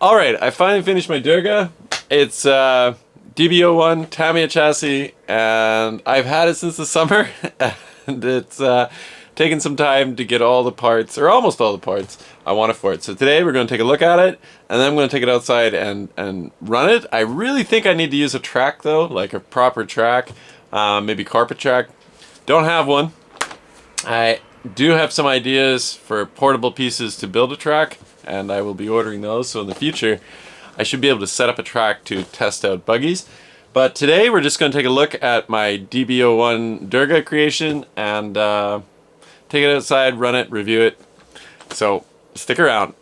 Alright, I finally finished my Durga. It's DB-01 Tamiya chassis, and I've had it since the summer, and it's taken some time to get all the parts, or almost all the parts, I wanted for it. So today we're going to take a look at it, and then I'm going to take it outside and run it. I really think I need to use a track though, like a proper track, maybe carpet track. Don't have one. I do have some ideas for portable pieces to build a track, and I will be ordering those, so in the future I should be able to set up a track to test out buggies. But today we're just going to take a look at my DB-01 Durga creation and take it outside, run it, review it. So stick around.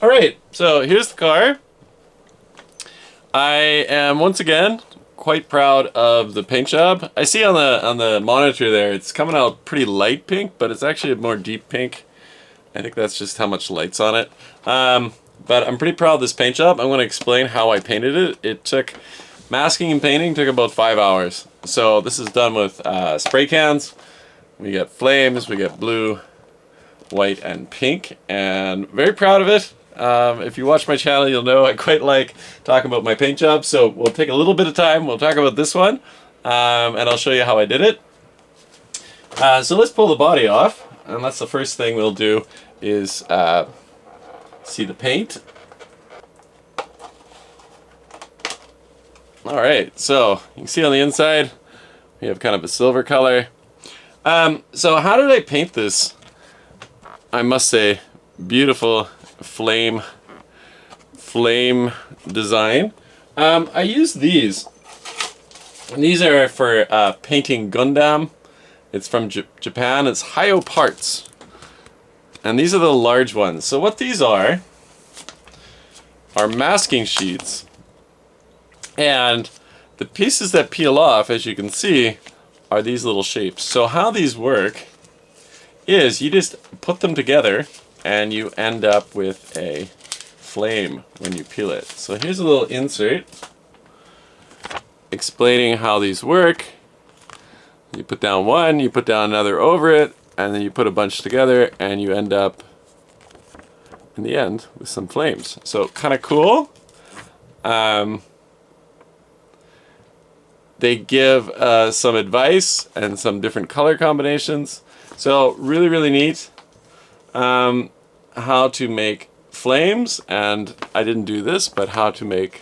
Alright, so here's the car. I am once again quite proud of the paint job. I see on the monitor there it's coming out pretty light pink, but it's actually a more deep pink. I think that's just how much light's on it. But I'm pretty proud of this paint job. I'm going to explain how I painted it. It took masking and painting took about 5 hours. So this is done with spray cans. We got flames, we got blue, white, and pink, and very proud of it. If you watch my channel, you'll know I quite like talking about my paint job, so we'll take a little bit of time. We'll talk about this one, and I'll show you how I did it. So let's pull the body off, and that's the first thing we'll do is see the paint. Alright, so you can see on the inside we have kind of a silver color. So how did I paint this? I must say, beautiful flame design. I used these. And these are for painting Gundam. It's from Japan. It's Hayo parts. And these are the large ones. So what these are masking sheets. And the pieces that peel off, as you can see, are these little shapes. So how these work is you just put them together and you end up with a flame when you peel it. So here's a little insert explaining how these work. You put down one, you put down another over it, and then you put a bunch together and you end up in the end with some flames. So kind of cool. They give some advice and some different color combinations. So really, really neat. How to make flames, and I didn't do this, but how to make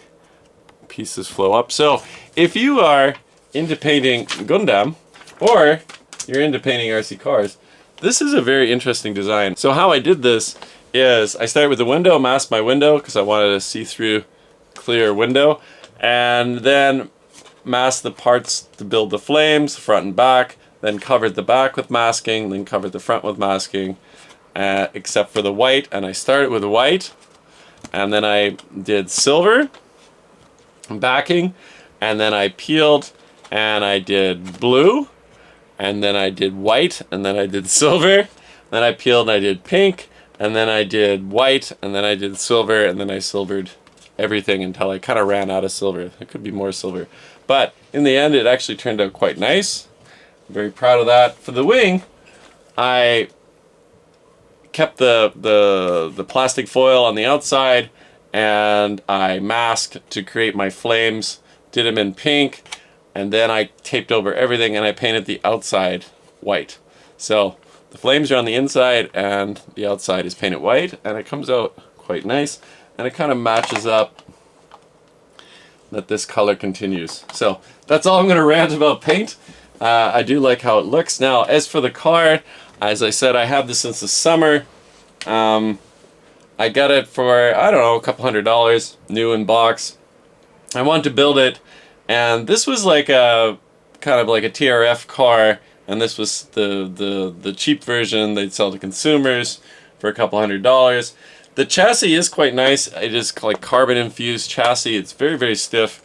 pieces flow up. So if you are into painting Gundam, or you're into painting RC cars, this is a very interesting design. So how I did this is I started with the window, masked my window because I wanted a see-through clear window, and then masked the parts to build the flames, front and back, then covered the back with masking, then covered the front with masking, except for the white. And I started with white, and then I did silver backing, and then I peeled, and I did blue, and then I did white, and then I did silver, then I peeled and I did pink, and then I did white, and then I did silver, and then I silvered everything until I kind of ran out of silver. There could be more silver, but in the end it actually turned out quite nice. I'm very proud of that. For the wing, I kept the plastic foil on the outside, and I masked to create my flames, did them in pink, and then I taped over everything and I painted the outside white. So the flames are on the inside and the outside is painted white, and it comes out quite nice, and it kind of matches up that this color continues. So that's all I'm going to rant about paint. I do like how it looks. Now, as for the car, as I said, I have this since the summer. I got it for, I don't know, a couple $100, new in box. I wanted to build it, and this was like a kind of like a TRF car and this was the cheap version they'd sell to consumers for a couple $100s. The chassis is quite nice. It is like carbon infused chassis. It's very, very stiff.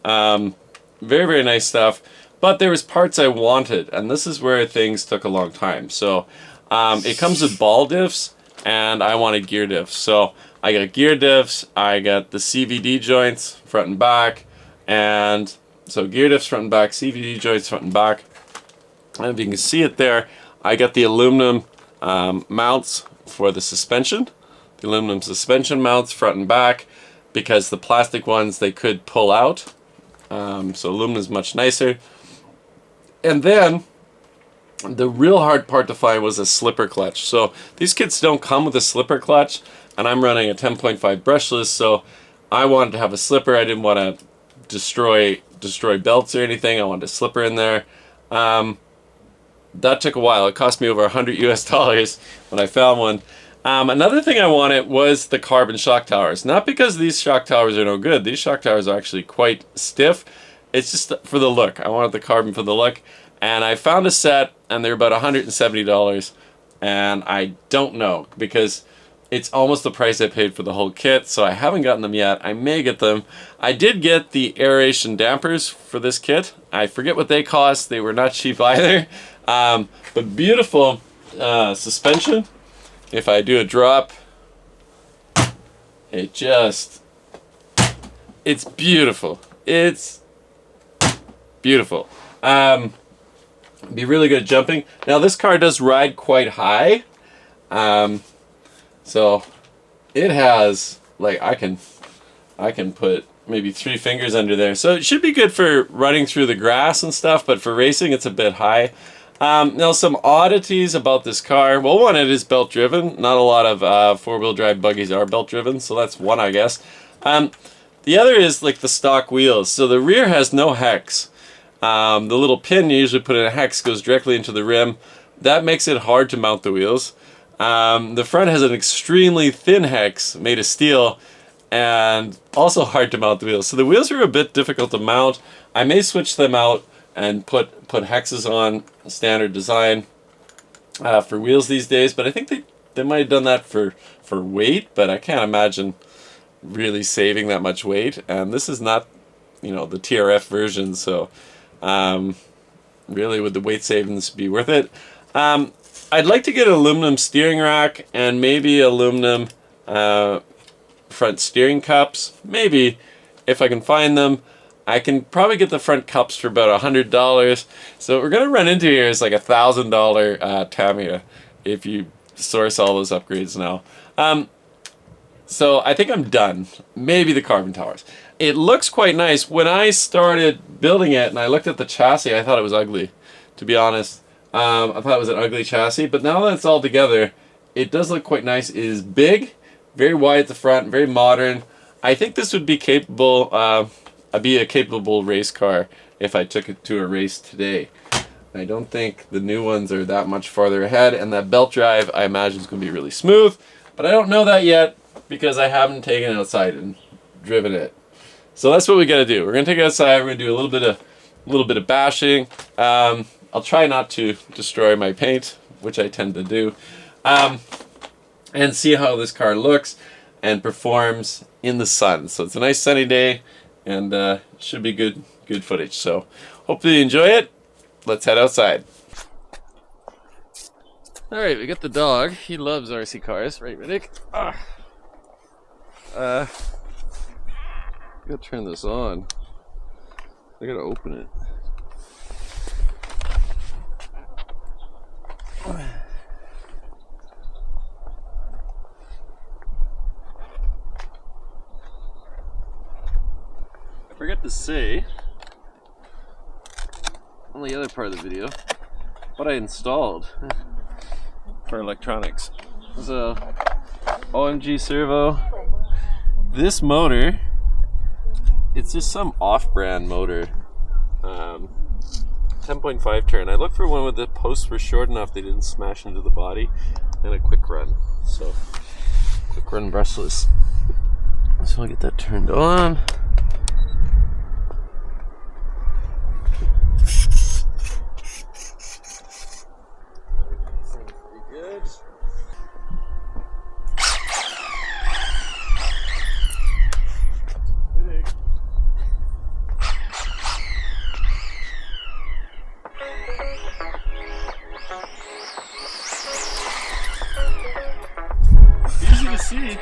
Very, very nice stuff. But there was parts I wanted, and this is where things took a long time. So it comes with ball diffs, and I wanted gear diffs. So I got gear diffs, I got the CVD joints front and back, and so gear diffs front and back, CVD joints front and back. And if you can see it there, I got the aluminum mounts for the suspension. The aluminum suspension mounts front and back, because the plastic ones they could pull out. So aluminum is much nicer. And then the real hard part to find was a slipper clutch. So these kits don't come with a slipper clutch, and I'm running a 10.5 brushless, so I wanted to have a slipper. I didn't want to destroy belts or anything. I wanted a slipper in there. That took a while. It cost me over $100 US when I found one. Another thing I wanted was the carbon shock towers. Not because these shock towers are no good. These shock towers are actually quite stiff. It's just for the look. I wanted the carbon for the look. And I found a set, and they're about $170. And I don't know, because it's almost the price I paid for the whole kit. So I haven't gotten them yet. I may get them. I did get the aeration dampers for this kit. I forget what they cost. They were not cheap either. But beautiful suspension. If I do a drop, it's beautiful. It's beautiful. Be really good at jumping. Now this car does ride quite high. So it has, like, I can put maybe 3 fingers under there. So it should be good for running through the grass and stuff, but for racing it's a bit high. Now some oddities about this car. Well, one, it is belt driven. Not a lot of four-wheel drive buggies are belt driven, so that's one, I guess. The other is like the stock wheels. So the rear has no hex. The little pin you usually put in a hex goes directly into the rim. That makes it hard to mount the wheels. The front has an extremely thin hex made of steel, and also hard to mount the wheels. So the wheels are a bit difficult to mount. I may switch them out and put hexes on standard design for wheels these days, but I think they might have done that for weight, but I can't imagine really saving that much weight. And this is not, you know, the TRF version, so really would the weight savings be worth it? I'd like to get an aluminum steering rack and maybe aluminum front steering cups. Maybe, if I can find them. I can probably get the front cups for about $100. So what we're gonna run into here is like $1,000 Tamiya if you source all those upgrades now. So I think I'm done. Maybe the carbon towers. It looks quite nice. When I started building it and I looked at the chassis, I thought it was ugly, to be honest. I thought it was an ugly chassis, but now that it's all together, it does look quite nice. It is big, very wide at the front, very modern. I think this would be capable, be a capable race car if I took it to a race today. I don't think the new ones are that much farther ahead, and that belt drive I imagine is going to be really smooth, but I don't know that yet because I haven't taken it outside and driven it. So that's what we got to do. We're going to take it outside. We're going to do a little bit of bashing. I'll try not to destroy my paint, which I tend to do, and see how this car looks and performs in the sun. So it's a nice sunny day, and should be good footage. So hopefully you enjoy it. Let's head outside. All right, we got the dog. He loves RC cars, right, Riddick? I gotta turn this on. I gotta open it. I forgot to say on the other part of the video what I installed for electronics. So OMG servo. This motor, it's just some off-brand motor, 10.5 turn. I looked for one where the posts were short enough they didn't smash into the body, and a quick run. So quick run brushless. So I'll get that turned on. see.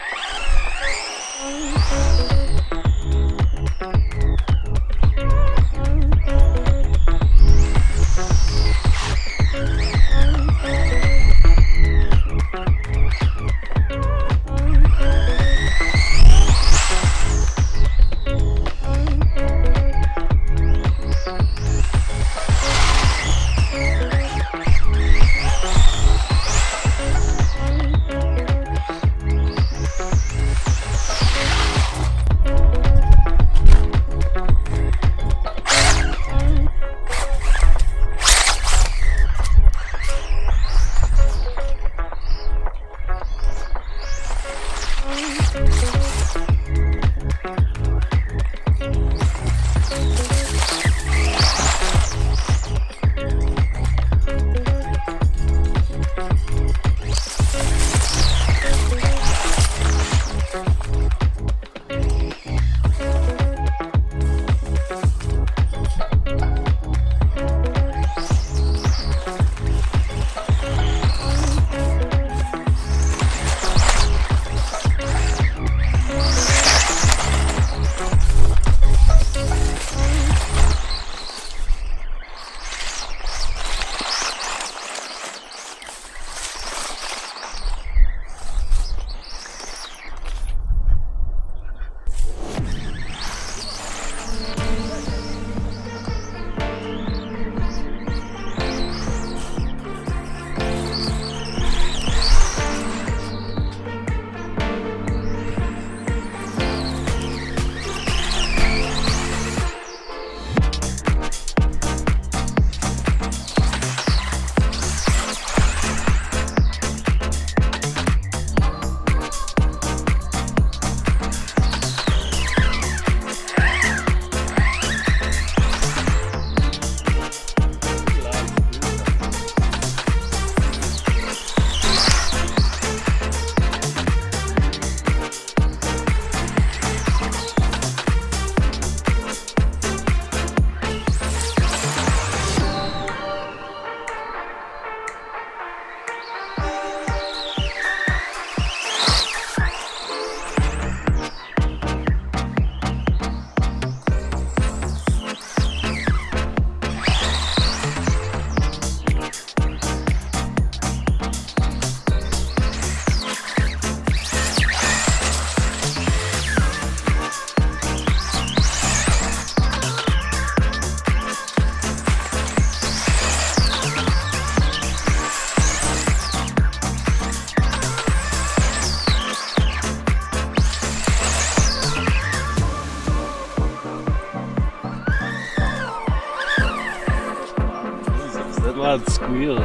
That loud squeal.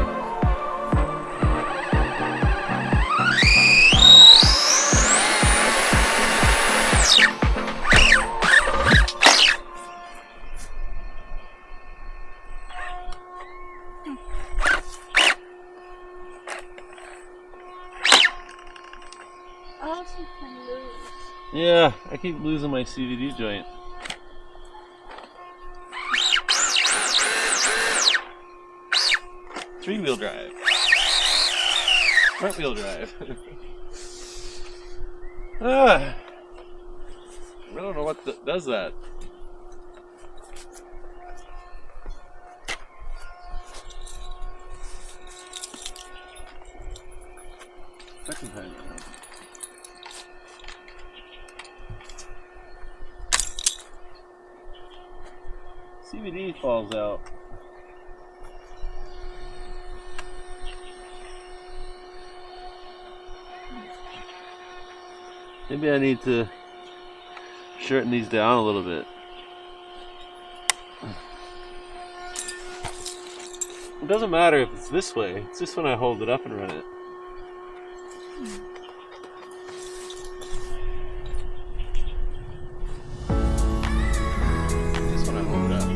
Yeah, I keep losing my CVD joint. Three-wheel drive. Front-wheel drive. I don't know what does that. Second time. CVD falls out. Maybe I need to shorten these down a little bit. It doesn't matter if it's this way, it's just when I hold it up and run it. Just when I hold it up.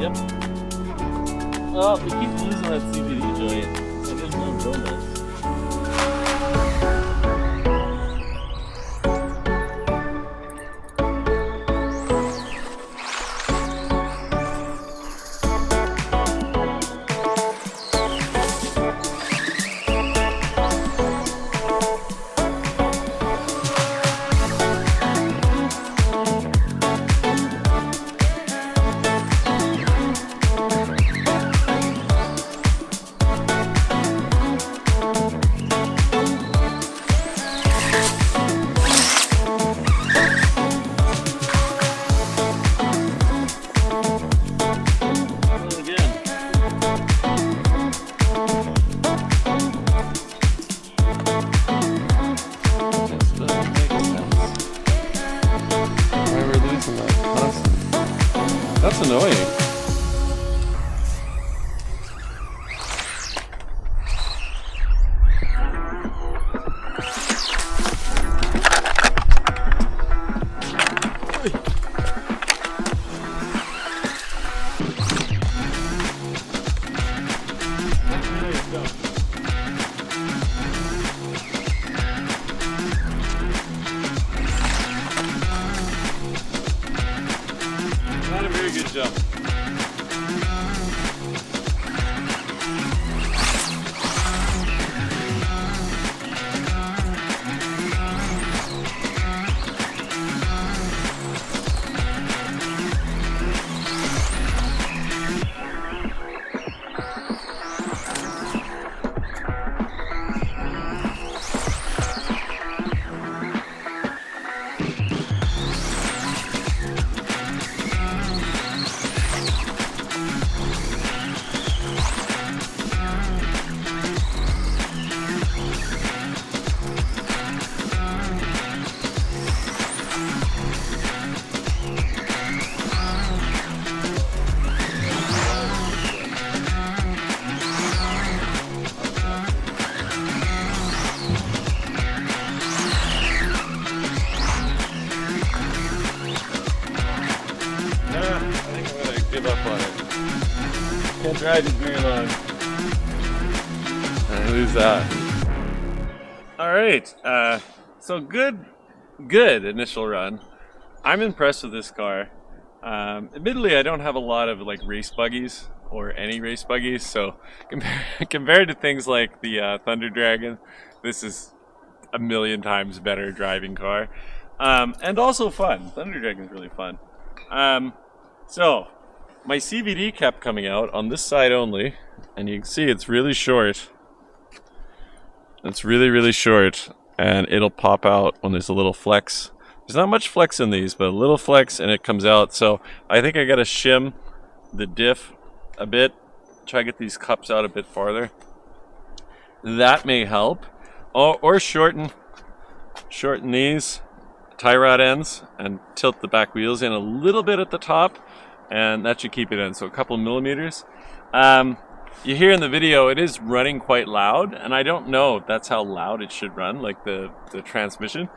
Yep. Oh, we keep losing that CVD joint. I guess no donuts. That's annoying. Not a very good jump. Give up on it. Can't drive it very long. I lose that. All right. So good initial run. I'm impressed with this car. Admittedly, I don't have a lot of like race buggies or any race buggies, so compared to things like the Thunder Dragon, this is a million times better driving car, and also fun. Thunder Dragon is really fun. So my CVD kept coming out on this side only, and you can see it's really short. It's really short, and it'll pop out when there's a little flex. There's not much flex in these, but a little flex and it comes out. So I think I gotta shim the diff a bit, try to get these cups out a bit farther. That may help. Or shorten these tie rod ends and tilt the back wheels in a little bit at the top, and that should keep it in, so a couple millimeters. You hear in the video it is running quite loud, and I don't know if that's how loud it should run, like the transmission.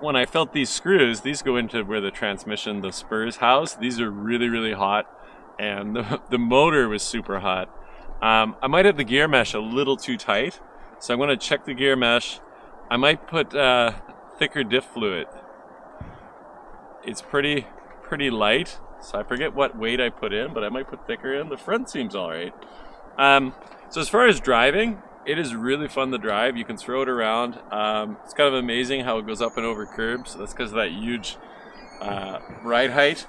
When I felt these screws, these go into where the transmission, the spurs house. These are really hot, and the motor was super hot. I might have the gear mesh a little too tight, so I'm going to check the gear mesh. I might put thicker diff fluid. It's pretty light, so I forget what weight I put in, but I might put thicker in. The front seems all right. So as far as driving, it is really fun to drive. You can throw it around. It's kind of amazing how it goes up and over curbs. That's because of that huge ride height.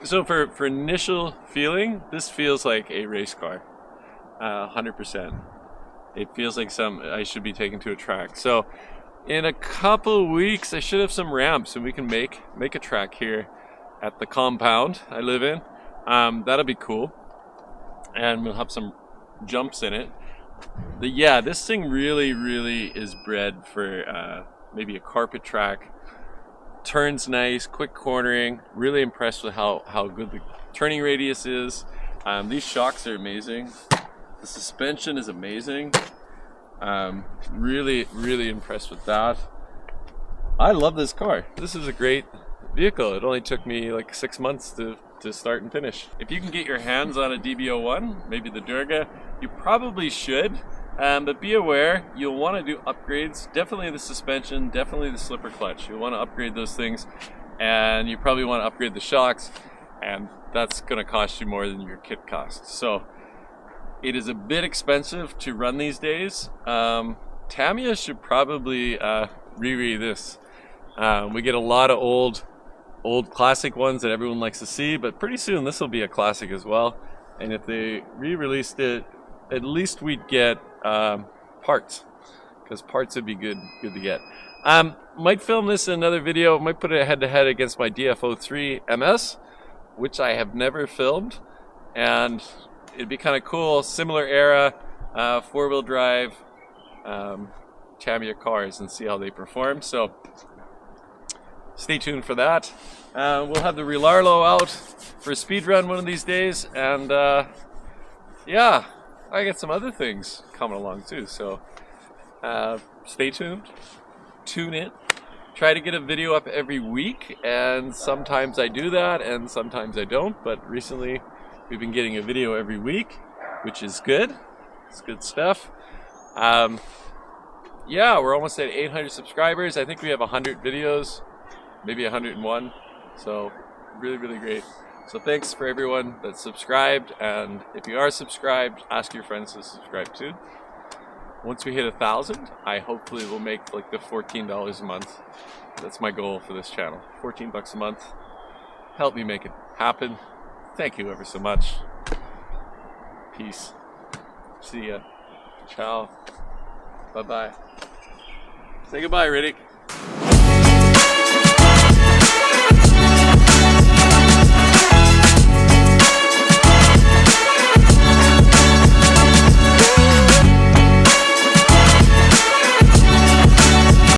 So for initial feeling, this feels like a race car, 100%. It feels like I should be taken to a track. So in a couple of weeks, I should have some ramps, and we can make a track here at the compound I live in. That'll be cool, and we'll have some jumps in it. But yeah, this thing really is bred for maybe a carpet track. Turns nice, quick cornering. Really impressed with how good the turning radius is. These shocks are amazing. The suspension is amazing. Really impressed with that. I love this car. This is a great vehicle. It only took me like 6 months to start and finish. If you can get your hands on a DB-01, maybe the Durga, you probably should. But be aware, you'll want to do upgrades. Definitely the suspension, definitely the slipper clutch. You'll want to upgrade those things, and you probably want to upgrade the shocks, and that's going to cost you more than your kit costs. So it is a bit expensive to run these days. Tamiya should probably re this. We get a lot of old classic ones that everyone likes to see, but pretty soon this will be a classic as well. And if they re-released it, at least we'd get parts, because parts would be good to get. Might film this in another video. Might put it head-to-head against my DF-03 MS, which I have never filmed, and it'd be kind of cool. Similar era, 4-wheel drive Tamiya cars, and see how they perform. So stay tuned for that. We'll have the Relarlo out for a speed run one of these days, and yeah, I got some other things coming along too. So stay tuned, tune in. Try to get a video up every week, and sometimes I do that and sometimes I don't, but recently we've been getting a video every week, which is good. It's good stuff. Yeah, we're almost at 800 subscribers. I think we have 100 videos, maybe 101. So really, really great. So thanks for everyone that's subscribed, and if you are subscribed, ask your friends to subscribe too. Once we hit 1,000, I hopefully will make like the $14 a month. That's my goal for this channel. 14 bucks a month. Help me make it happen. Thank you ever so much. Peace. See ya. Ciao. Bye-bye. Say goodbye, Riddick.